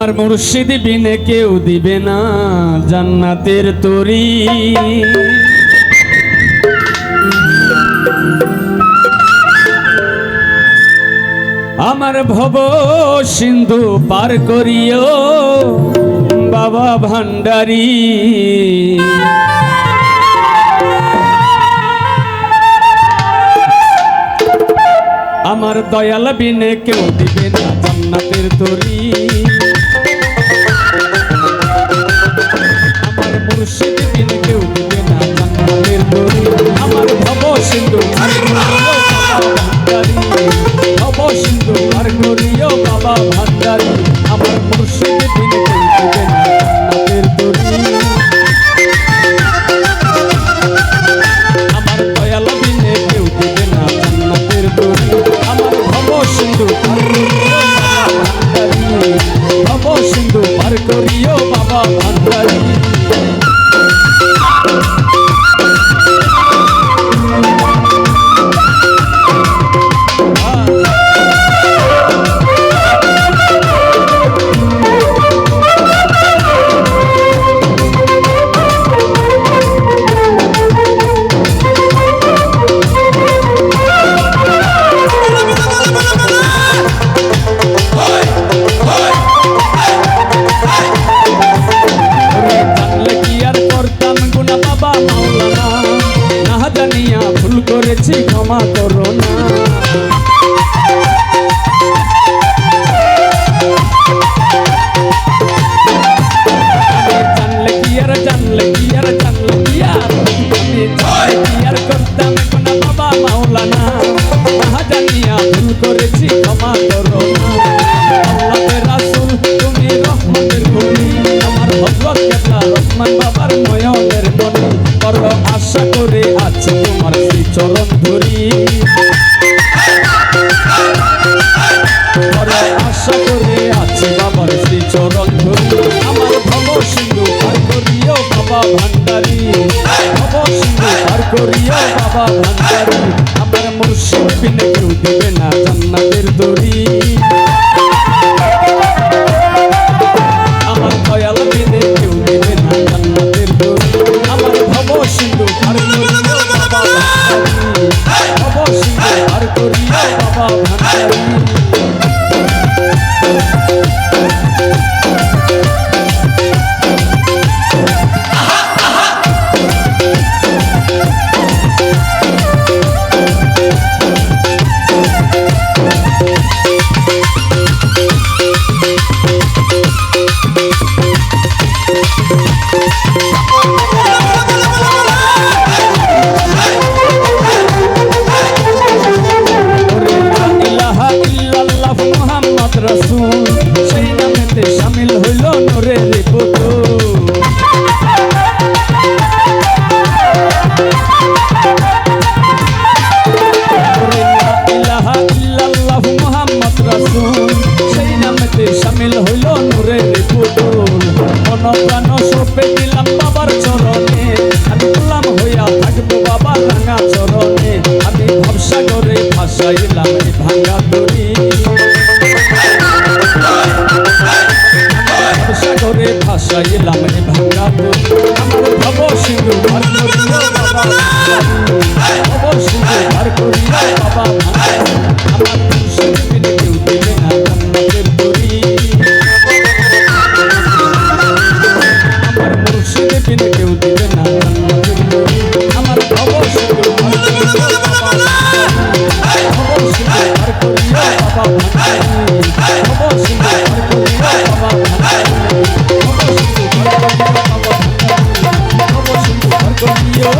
আর মুর্শিদ বিনে কেউ দিবে না জান্নাতের তরি। আমার ভব সিন্ধু পার করিও বাবা ভান্ডারী। আমার দয়াল বিনে কেউ দিবে না জান্নাতের তরি। আমার মুর্শিদ বিনে কেউ দিবে না জান্নাতের তরি। আমার ভব সিন্ধু পার করিও বাবা ভান্ডারী, ভব সিন্ধু পার করিও বাবা ভান্ডারী। আমার মুর্শিদ বিনে কেউ দিবে না জান্নাতের তরি। আমার দয়াল বিনে কেউ দিবে না জান্নাতের তরি। আমার ভব সিন্ধু পার করিও বাবা ভান্ডারী, ভব সিন্ধু পার করিও বাবা ভান্ডারী। ভুল করেছি ক্ষমা করো না। জানলে কি আর জানলে কি আর জানলে কি আর আমি জানলে কি আর করতাম কোনা বাবা মাওলানা। না জানিয়া ভুল করেছি ক্ষমা করো না। আল্লাহর রাসূল তুমি রহমতের খনি, আমার হযরত কেবলা রহমান বাবার নয়নের মনি। বড় আশা করে আছে তোমার শ্রী চরণ ধরি, বড় আশা করে আছে বাবার শ্রী চরণ ধরি। আমার ভব সিন্ধু পার করিও বাবা ভান্ডারী, ভব সিন্ধু পার করিও বাবা ভান্ডারী। আমার মুর্শিদ বিনে কেউ দিবে না জান্নাতের তরি। আমার দয়াল বিনে কেউ দিবে না জান্নাতের তরি। আমার ভব সিন্ধু পার করিও বাবা ভান্ডারী, ভব সিন্ধু পার করিও বাবা ভান্ডারী। রাসূল সেই নামেতে শামিল হইল নূরের পুতুল। ইলাহা ইল্লাল্লাহু মুহাম্মদ রাসূল সেই নামেতে শামিল হইল নূরের পুতুল। মন প্রাণ সঁপে দিলাম বাবার চরণে, আমি গোলাম হইয়া থাকবো বাবার রাঙা চরণে। আমি ভবসাগরে ভাসাইলাম এই ভাঙা তরি, সাগরে ভাসাইলাম এই ভাঙা তরি। আমার ভব সিন্ধু পার করিও বাবা ভান্ডারী, ভব সিন্ধু পার করিও বাবা ভান্ডারী। আমার মুর্শিদ বিনে কেউ দিবে না জান্নাতের তরি। আমার মুর্শিদ বিনে কেউ দিবে না জান্নাতের তরি। আমার ভব সিন্ধু পার করিও বাবা ভান্ডারী, ভব সিন্ধু পার করিও বাবা ভান্ডারী, ভব সিন্ধু পার করিও বাবা ভান্ডারী। Yo,